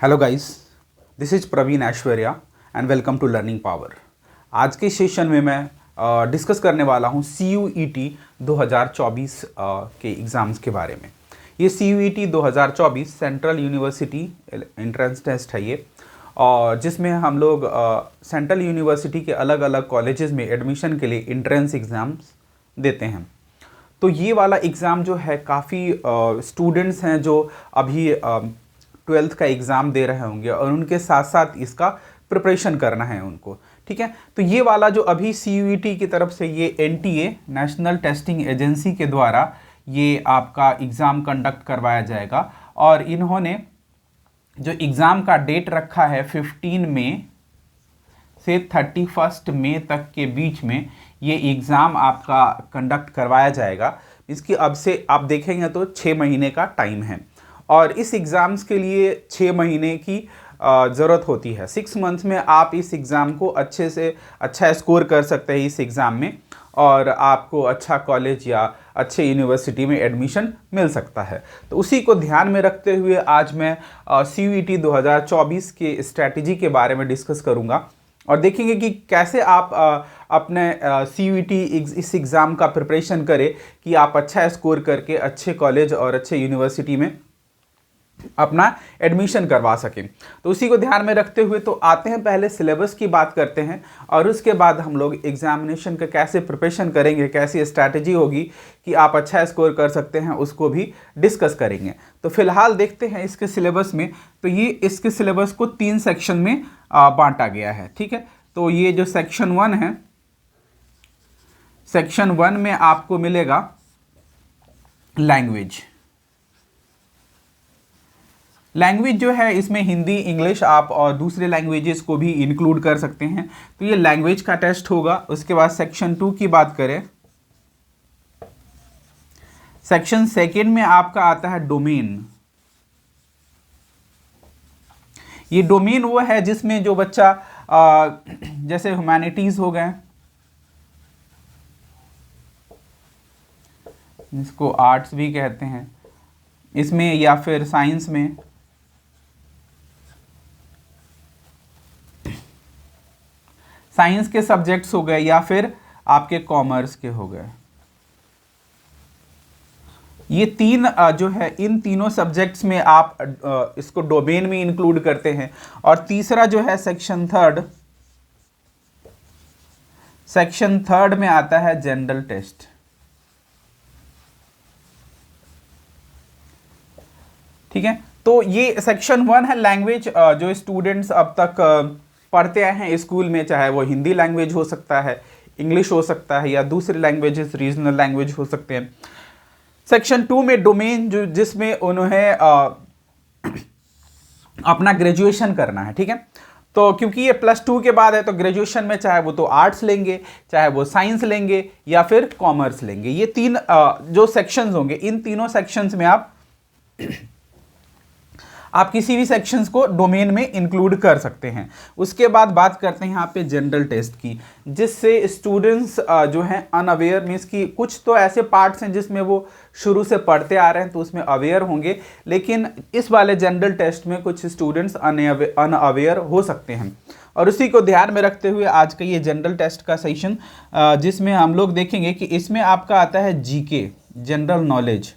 Hello guys, this is Praveen Aishwarya and welcome to learning power. आज के session में मैं डिस्कस करने वाला हूँ CUET 2024 के एग्ज़ाम्स के बारे में। ये CUET 2024 central university entrance test है ये, और जिसमें हम लोग सेंट्रल यूनिवर्सिटी के अलग अलग कॉलेजेस में एडमिशन के लिए एंट्रेंस एग्ज़ाम्स देते हैं। तो ये वाला एग्ज़ाम जो है काफ़ी स्टूडेंट्स हैं जो अभी 12th का एग्ज़ाम दे रहे होंगे और उनके साथ साथ इसका प्रिपरेशन करना है उनको, ठीक है। तो ये वाला जो अभी CUET की तरफ से ये NTA नेशनल टेस्टिंग एजेंसी के द्वारा ये आपका एग्ज़ाम कंडक्ट करवाया जाएगा, और इन्होंने जो एग्ज़ाम का डेट रखा है 15 मई से 31 मई तक के बीच में ये एग्ज़ाम आपका कंडक्ट करवाया जाएगा। इसकी अब से आप देखेंगे तो 6 महीने का टाइम है, और इस एग्ज़ाम्स के लिए 6 महीने की ज़रूरत होती है। 6 मंथ्स में आप इस एग्ज़ाम को अच्छे से अच्छा स्कोर कर सकते हैं इस एग्ज़ाम में, और आपको अच्छा कॉलेज या अच्छे यूनिवर्सिटी में एडमिशन मिल सकता है। तो उसी को ध्यान में रखते हुए आज मैं CUET 2024 के स्ट्रैटेजी के बारे में डिस्कस करूँगा, और देखेंगे कि कैसे आप अपने CUET इस एग्ज़ाम का प्रिपरेशन करें कि आप अच्छा स्कोर करके अच्छे कॉलेज और अच्छे यूनिवर्सिटी में अपना एडमिशन करवा सकें। तो उसी को ध्यान में रखते हुए तो आते हैं, पहले सिलेबस की बात करते हैं, और उसके बाद हम लोग एग्जामिनेशन का कैसे प्रिपरेशन करेंगे, कैसी स्ट्रैटेजी होगी कि आप अच्छा स्कोर कर सकते हैं, उसको भी डिस्कस करेंगे। तो फिलहाल देखते हैं इसके सिलेबस में। तो ये इसके सिलेबस को 3 सेक्शन में बांटा गया है, ठीक है। तो ये जो सेक्शन 1 है, सेक्शन 1 में आपको मिलेगा लैंग्वेज जो है, इसमें हिंदी, इंग्लिश आप और दूसरे लैंग्वेजेस को भी इंक्लूड कर सकते हैं। तो ये लैंग्वेज का टेस्ट होगा। उसके बाद सेक्शन 2 की बात करें, सेक्शन 2 में आपका आता है डोमेन। ये डोमेन वो है जिसमें जो बच्चा जैसे ह्यूमैनिटीज हो गए, जिसको आर्ट्स भी कहते हैं इसमें, या फिर साइंस में, साइंस के सब्जेक्ट्स हो गए, या फिर आपके कॉमर्स के हो गए। ये 3 जो है, इन तीनों सब्जेक्ट्स में आप इसको डोमेन में इंक्लूड करते हैं। और तीसरा जो है सेक्शन 3 में आता है जनरल टेस्ट, ठीक है। तो ये सेक्शन 1 है लैंग्वेज, जो स्टूडेंट्स अब तक पढ़ते आए हैं स्कूल में, चाहे वो हिंदी लैंग्वेज हो सकता है, इंग्लिश हो सकता है, या दूसरे लैंग्वेजेस रीजनल लैंग्वेज हो सकते हैं। सेक्शन 2 में डोमेन, जो जिसमें उन्हें अपना ग्रेजुएशन करना है, ठीक है। तो क्योंकि ये +2 के बाद है, तो ग्रेजुएशन में चाहे वो तो आर्ट्स लेंगे, चाहे वो साइंस लेंगे, या फिर कॉमर्स लेंगे। ये 3 जो सेक्शंस होंगे, इन तीनों सेक्शंस में आप किसी भी सेक्शंस को डोमेन में इंक्लूड कर सकते हैं। उसके बाद बात करते हैं यहाँ पे जनरल टेस्ट की, जिससे स्टूडेंट्स जो हैं अनअवेयर, मीन्स कि कुछ तो ऐसे पार्ट्स हैं जिसमें वो शुरू से पढ़ते आ रहे हैं तो उसमें अवेयर होंगे, लेकिन इस वाले जनरल टेस्ट में कुछ स्टूडेंट्स अनअवेयर हो सकते हैं। और उसी को ध्यान में रखते हुए आज का ये जनरल टेस्ट का सेशन, जिसमें हम लोग देखेंगे कि इसमें आपका आता है GK, जनरल नॉलेज।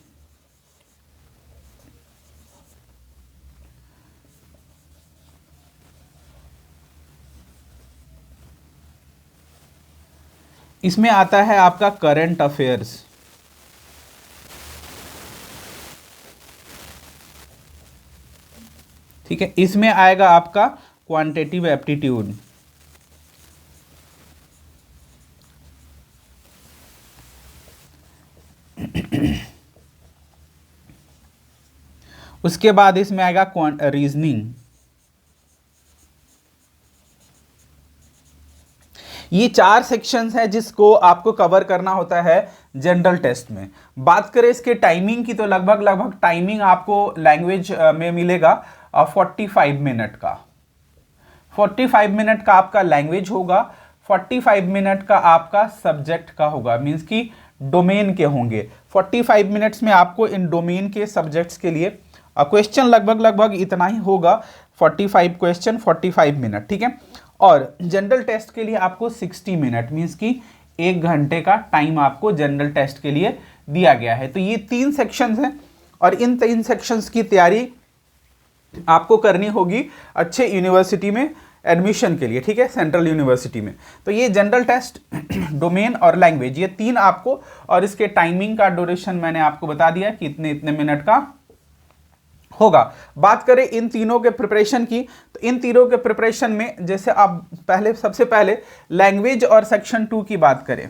इसमें आता है आपका करंट अफेयर्स, ठीक है। इसमें आएगा आपका क्वांटिटेटिव एप्टीट्यूड, उसके बाद इसमें आएगा रीजनिंग। ये 4 सेक्शंस हैं जिसको आपको कवर करना होता है जनरल टेस्ट में। बात करें इसके टाइमिंग की, तो लगभग टाइमिंग आपको लैंग्वेज में मिलेगा 45 मिनट का। 45 मिनट का आपका लैंग्वेज होगा, 45 मिनट का आपका सब्जेक्ट का होगा, मीन्स कि डोमेन के होंगे। 45 मिनट्स में आपको इन डोमेन के सब्जेक्ट्स के लिए क्वेश्चन लगभग इतना ही होगा, 45 क्वेश्चन 45 मिनट, ठीक है। और जनरल टेस्ट के लिए आपको 60 मिनट मीन्स कि 1 घंटे का टाइम आपको जनरल टेस्ट के लिए दिया गया है। तो ये 3 सेक्शंस हैं और इन 3 सेक्शंस की तैयारी आपको करनी होगी अच्छे यूनिवर्सिटी में एडमिशन के लिए, ठीक है, सेंट्रल यूनिवर्सिटी में। तो ये जनरल टेस्ट, डोमेन और लैंग्वेज, ये 3 आपको, और इसके टाइमिंग का ड्यूरेशन मैंने आपको बता दिया कि इतने मिनट का होगा। बात करें इन तीनों के प्रिपरेशन की, तो इन तीनों के प्रिपरेशन में जैसे आप सबसे पहले लैंग्वेज और सेक्शन 2 की बात करें।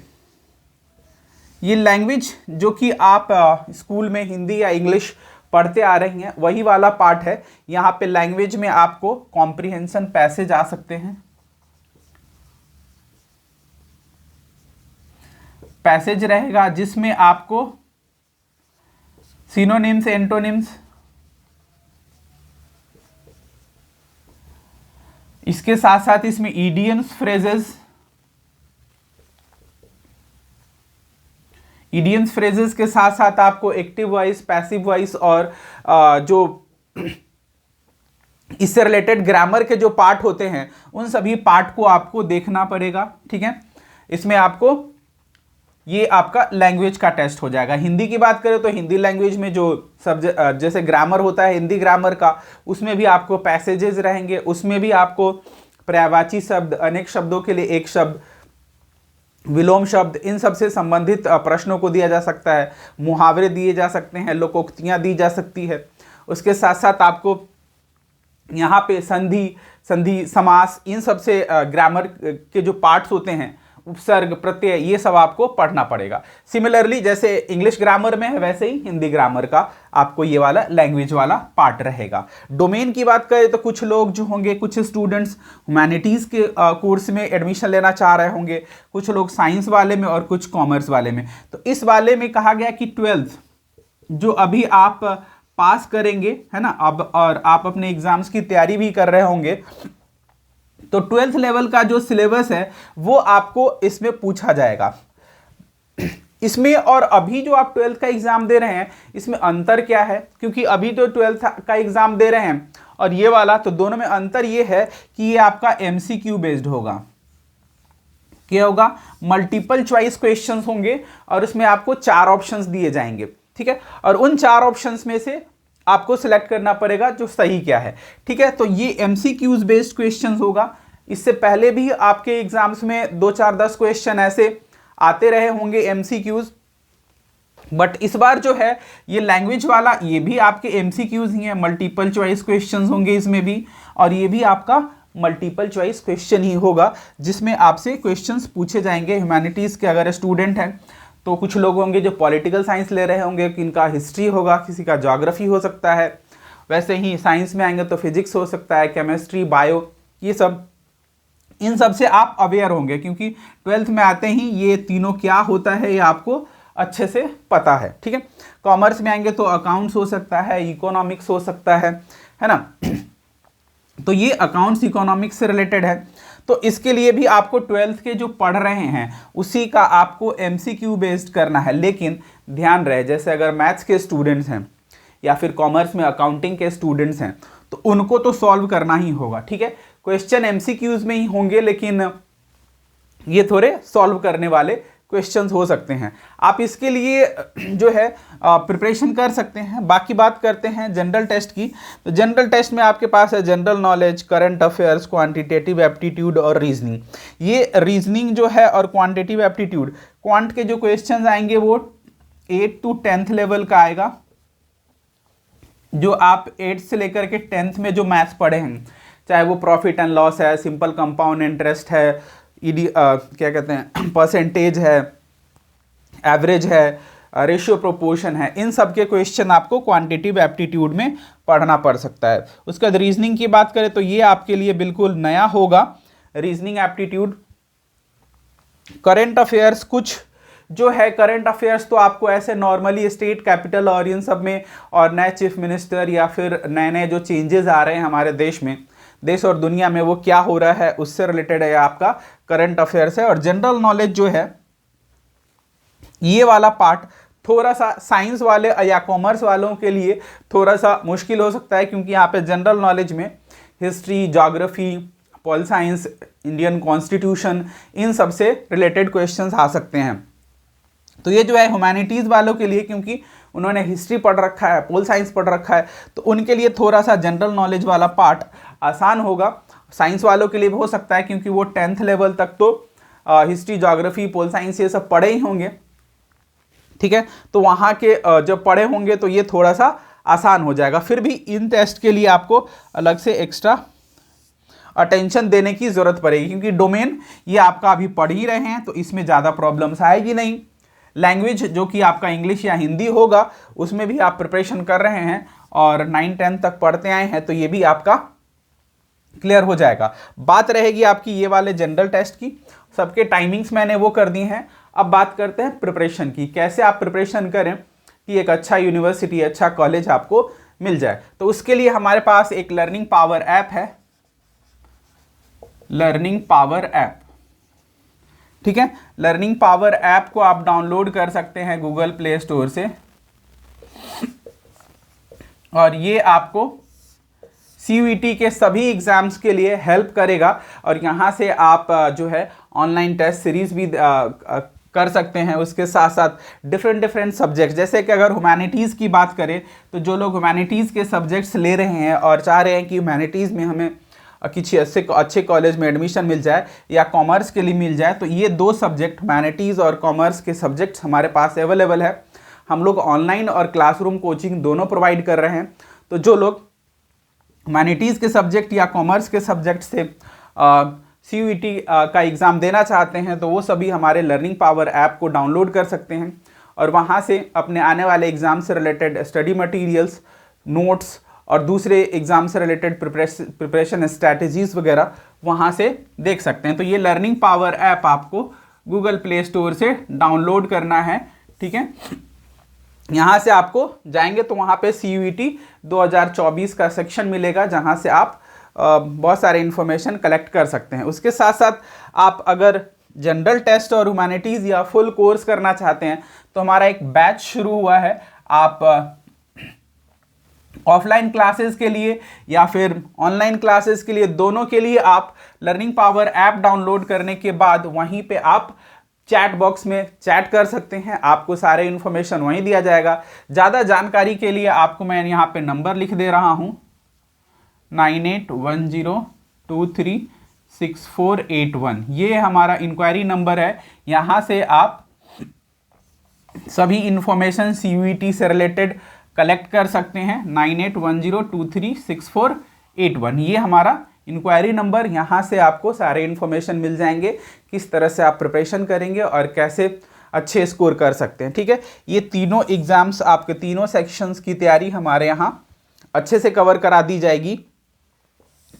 ये लैंग्वेज जो कि आप स्कूल में हिंदी या इंग्लिश पढ़ते आ रही हैं वही वाला पार्ट है। यहाँ पे लैंग्वेज में आपको कॉम्प्रिहेंशन पैसेज आ सकते हैं, पैसेज रहेगा जिसमें आपको सिनोनिम्स, एंटोनिम्स, इसके साथ साथ इसमें इडियम्स, फ्रेजेस, इडियम्स फ्रेजेस के साथ साथ आपको एक्टिव वॉइस, पैसिव वॉइस और जो इससे रिलेटेड ग्रामर के जो पार्ट होते हैं उन सभी पार्ट को आपको देखना पड़ेगा, ठीक है। इसमें आपको ये आपका लैंग्वेज का टेस्ट हो जाएगा। हिंदी की बात करें तो हिंदी लैंग्वेज में जो सब्जेक्ट जैसे ग्रामर होता है हिंदी ग्रामर का, उसमें भी आपको पैसेजेस रहेंगे, उसमें भी आपको पर्यायवाची शब्द, अनेक शब्दों के लिए एक शब्द, विलोम शब्द, इन सब से संबंधित प्रश्नों को दिया जा सकता है, मुहावरे दिए जा सकते हैं, लोकोक्तियां दी जा सकती है। उसके साथ साथ आपको यहाँ पे संधि, समास, इन सब से ग्रामर के जो पार्ट्स होते हैं, उपसर्ग, प्रत्यय, ये सब आपको पढ़ना पड़ेगा। सिमिलरली जैसे इंग्लिश ग्रामर में है वैसे ही हिंदी ग्रामर का आपको ये वाला लैंग्वेज वाला पार्ट रहेगा। डोमेन की बात करें तो कुछ लोग जो होंगे, कुछ स्टूडेंट्स ह्यूमैनिटीज़ के कोर्स में एडमिशन लेना चाह रहे होंगे, कुछ लोग साइंस वाले में और कुछ कॉमर्स वाले में। तो इस वाले में कहा गया कि 12th जो अभी आप पास करेंगे, है ना, अब और आप अपने एग्जाम्स की तैयारी भी कर रहे होंगे, तो 12th लेवल का जो सिलेबस है वो आपको इसमें पूछा जाएगा। इसमें और अभी जो आप 12th का एग्जाम दे रहे हैं इसमें अंतर क्या है, क्योंकि अभी तो 12th का एग्जाम दे रहे हैं और ये वाला, तो दोनों में अंतर ये है कि ये आपका MCQ बेस्ड होगा। क्या होगा? मल्टीपल चॉइस क्वेश्चंस होंगे और उसमें आपको 4 ऑप्शंस दिए जाएंगे, ठीक है, और उन 4 ऑप्शंस में से आपको सिलेक्ट करना पड़ेगा जो सही क्या है, ठीक है। तो ये MCQs बेस्ड क्वेश्चंस होगा। इससे पहले भी आपके एग्जाम्स में 2, 4, 10 क्वेश्चन ऐसे आते रहे होंगे MCQs, बट इस बार जो है ये लैंग्वेज वाला, ये भी आपके MCQs ही हैं, मल्टीपल चॉइस क्वेश्चंस होंगे इसमें भी, और ये भी आपका मल्टीपल चॉइस क्वेश्चन ही होगा जिसमें आपसे क्वेश्चंस पूछे जाएंगे। ह्यूमैनिटीज़ के अगर स्टूडेंट हैं तो कुछ लोग होंगे जो पॉलिटिकल साइंस ले रहे होंगे, किनका हिस्ट्री होगा, किसी का ज्योग्राफी हो सकता है, वैसे ही साइंस में आएंगे तो फिजिक्स हो सकता है, केमिस्ट्री, बायो, ये सब, इन सब से आप अवेयर होंगे क्योंकि 12th में आते ही ये तीनों क्या होता है ये आपको अच्छे से पता है, ठीक है। कॉमर्स में आएंगे तो अकाउंट्स हो सकता है, इकोनॉमिक्स हो सकता है ना, तो ये अकाउंट्स इकोनॉमिक्स से रिलेटेड है। तो इसके लिए भी आपको 12th के जो पढ़ रहे हैं उसी का आपको MCQ बेस्ड करना है। लेकिन ध्यान रहे, जैसे अगर मैथ्स के स्टूडेंट्स हैं या फिर कॉमर्स में अकाउंटिंग के स्टूडेंट्स हैं तो उनको तो सॉल्व करना ही होगा, ठीक है। क्वेश्चन MCQs में ही होंगे लेकिन ये थोड़े सॉल्व करने वाले क्वेश्चंस हो सकते हैं। आप इसके लिए जो है प्रिपरेशन कर सकते हैं। बाकी बात करते हैं जनरल टेस्ट की। तो जनरल टेस्ट में आपके पास है general knowledge, current affairs, quantitative aptitude और रीजनिंग। ये रीजनिंग जो है और क्वांटिटेटिव एप्टीट्यूड, क्वांट के जो क्वेश्चंस आएंगे वो 8 to 10th लेवल का आएगा। जो आप 8th से लेकर के 10th में जो मैथ्स पढ़े हैं, चाहे वो प्रॉफिट एंड लॉस है, सिंपल कंपाउंड इंटरेस्ट है, क्या कहते हैं, परसेंटेज है, एवरेज है, रेशियो प्रोपोर्शन है, इन सब के क्वेश्चन आपको क्वांटिटेटिव एप्टीट्यूड में पढ़ना पड़ सकता है। उसके बाद रीजनिंग की बात करें तो ये आपके लिए बिल्कुल नया होगा, रीजनिंग एप्टीट्यूड। करंट अफेयर्स कुछ जो है, करंट अफेयर्स तो आपको ऐसे नॉर्मली स्टेट कैपिटल और इन सब में, और नए चीफ मिनिस्टर या फिर नए नए जो चेंजेस आ रहे हैं हमारे देश और दुनिया में, वो क्या हो रहा है उससे रिलेटेड है आपका करंट अफेयर्स है। और जनरल नॉलेज जो है ये वाला पार्ट थोड़ा सा साइंस वाले या कॉमर्स वालों के लिए थोड़ा सा मुश्किल हो सकता है, क्योंकि यहाँ पे जनरल नॉलेज में history, geography, pol science, Indian constitution, इन सब से रिलेटेड क्वेश्चंस आ सकते हैं। तो ये जो है ह्यूमैनिटीज़ वालों के लिए, क्योंकि उन्होंने हिस्ट्री पढ़ रखा है, पोल साइंस पढ़ रखा है, तो उनके लिए थोड़ा सा जनरल नॉलेज वाला पार्ट आसान होगा। साइंस वालों के लिए भी हो सकता है, क्योंकि वो 10th लेवल तक तो हिस्ट्री, ज्योग्राफी, पोल साइंस ये सब पढ़े ही होंगे, ठीक है। तो वहाँ के जब पढ़े होंगे तो ये थोड़ा सा आसान हो जाएगा। फिर भी इन टेस्ट के लिए आपको अलग से एक्स्ट्रा अटेंशन देने की ज़रूरत पड़ेगी, क्योंकि डोमेन ये आपका अभी पढ़ ही रहे हैं, तो इसमें ज़्यादा प्रॉब्लम्स आएगी नहीं। लैंग्वेज जो कि आपका इंग्लिश या हिंदी होगा, उसमें भी आप प्रिपरेशन कर रहे हैं और 9-10 तक पढ़ते आए हैं, तो ये भी आपका क्लियर हो जाएगा। बात रहेगी आपकी ये वाले जनरल टेस्ट की। सबके टाइमिंग्स मैंने वो कर दी हैं। अब बात करते हैं प्रिपरेशन की, कैसे आप प्रिपरेशन करें कि एक अच्छा यूनिवर्सिटी, अच्छा कॉलेज आपको मिल जाए। तो उसके लिए हमारे पास एक लर्निंग पावर ऐप है, लर्निंग पावर ऐप, ठीक है। लर्निंग पावर ऐप को आप डाउनलोड कर सकते हैं गूगल प्ले स्टोर से, और ये आपको CUET के सभी एग्जाम्स के लिए हेल्प करेगा। और यहाँ से आप जो है ऑनलाइन टेस्ट सीरीज भी कर सकते हैं। उसके साथ साथ डिफरेंट सब्जेक्ट्स, जैसे कि अगर ह्यूमैनिटीज़ की बात करें, तो जो लोग ह्यूमैनिटीज़ के सब्जेक्ट्स ले रहे हैं और चाह रहे हैं कि ह्यूमैनिटीज़ में हमें किसी अच्छे कॉलेज में एडमिशन मिल जाए या कॉमर्स के लिए मिल जाए, तो ये 2 सब्जेक्ट, ह्यूमैनिटीज़ और कॉमर्स के सब्जेक्ट्स हमारे पास अवेलेबल है। हम लोग ऑनलाइन और क्लासरूम कोचिंग दोनों प्रोवाइड कर रहे हैं। तो जो लोग ह्यूमैनिटीज़ के सब्जेक्ट या कॉमर्स के सब्जेक्ट से CUET का एग्ज़ाम देना चाहते हैं, तो वो सभी हमारे लर्निंग पावर ऐप को डाउनलोड कर सकते हैं और वहाँ से अपने आने वाले एग्ज़ाम से रिलेटेड स्टडी मटेरियल्स, नोट्स और दूसरे एग्ज़ाम से रिलेटेड प्रिपरेशन स्ट्रैटेजीज़ वगैरह वहाँ से देख सकते हैं। तो ये लर्निंग पावर ऐप आपको गूगल प्ले स्टोर से डाउनलोड करना है, ठीक है। यहाँ से आपको जाएंगे तो वहाँ पे CUET 2024 का सेक्शन मिलेगा, जहाँ से आप बहुत सारे इन्फॉर्मेशन कलेक्ट कर सकते हैं। उसके साथ साथ आप अगर जनरल टेस्ट और ह्यूमैनिटीज़ या फुल कोर्स करना चाहते हैं, तो हमारा एक बैच शुरू हुआ है। आप ऑफलाइन क्लासेस के लिए या फिर ऑनलाइन क्लासेस के लिए, दोनों के लिए आप लर्निंग पावर ऐप डाउनलोड करने के बाद वहीं पे आप चैट बॉक्स में चैट कर सकते हैं। आपको सारे इन्फॉर्मेशन वहीं दिया जाएगा। ज़्यादा जानकारी के लिए आपको मैं यहाँ पे नंबर लिख दे रहा हूँ, 9810236481। ये हमारा इंक्वायरी नंबर है। यहाँ से आप सभी इन्फॉर्मेशन CUET से रिलेटेड कलेक्ट कर सकते हैं। 9810236481, ये हमारा इंक्वायरी नंबर। यहाँ से आपको सारे इन्फॉर्मेशन मिल जाएंगे, किस तरह से आप प्रिपरेशन करेंगे और कैसे अच्छे स्कोर कर सकते हैं, ठीक है। ये तीनों एग्जाम्स, आपके तीनों सेक्शंस की तैयारी हमारे यहाँ अच्छे से कवर करा दी जाएगी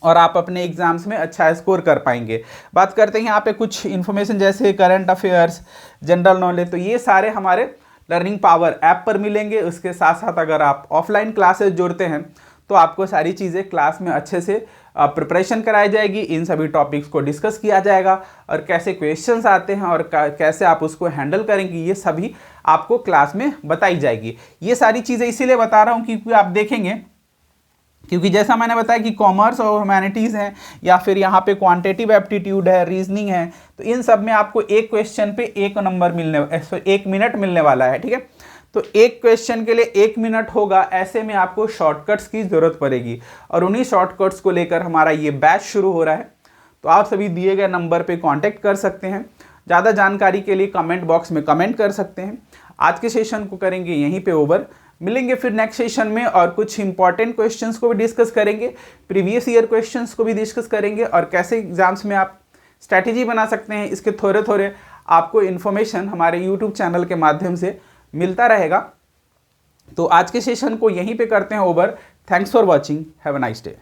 और आप अपने एग्जाम्स में अच्छा स्कोर कर पाएंगे। बात करते हैं यहाँ पे कुछ इन्फॉर्मेशन जैसे करंट अफेयर्स, जनरल नॉलेज, तो ये सारे हमारे लर्निंग पावर ऐप पर मिलेंगे। उसके साथ साथ अगर आप ऑफलाइन क्लासेस जोड़ते हैं, तो आपको सारी चीज़ें क्लास में अच्छे से प्रिपरेशन कराई जाएगी। इन सभी टॉपिक्स को डिस्कस किया जाएगा और कैसे क्वेश्चंस आते हैं और कैसे आप उसको हैंडल करेंगे, ये सभी आपको क्लास में बताई जाएगी। ये सारी चीज़ें इसीलिए बता रहा हूँ क्योंकि आप देखेंगे, क्योंकि जैसा मैंने बताया कि कॉमर्स और ह्यूमैनिटीज़ हैं या फिर यहाँ पे क्वांटिटेटिव एप्टीट्यूड है, रीजनिंग है, तो इन सब में आपको एक क्वेश्चन पे 1 नंबर मिलने 1 मिनट मिलने वाला है, ठीक है। तो एक क्वेश्चन के लिए 1 मिनट होगा। ऐसे में आपको शॉर्टकट्स की ज़रूरत पड़ेगी और उन्हीं शॉर्टकट्स को लेकर हमारा ये बैच शुरू हो रहा है। तो आप सभी दिए गए नंबर पे कांटेक्ट कर सकते हैं। ज़्यादा जानकारी के लिए कमेंट बॉक्स में कमेंट कर सकते हैं। आज के सेशन को करेंगे यहीं पे ओवर। मिलेंगे फिर नेक्स्ट सेशन में और कुछ इंपॉर्टेंट क्वेश्चंस को भी डिस्कस करेंगे, प्रीवियस ईयर क्वेश्चंस को भी डिस्कस करेंगे और कैसे एग्जाम्स में आप स्ट्रैटेजी बना सकते हैं, इसके थोड़े आपको इन्फॉर्मेशन हमारे यूट्यूब चैनल के माध्यम से मिलता रहेगा। तो आज के सेशन को यहीं पे करते हैं over. Thanks for watching, have a nice day.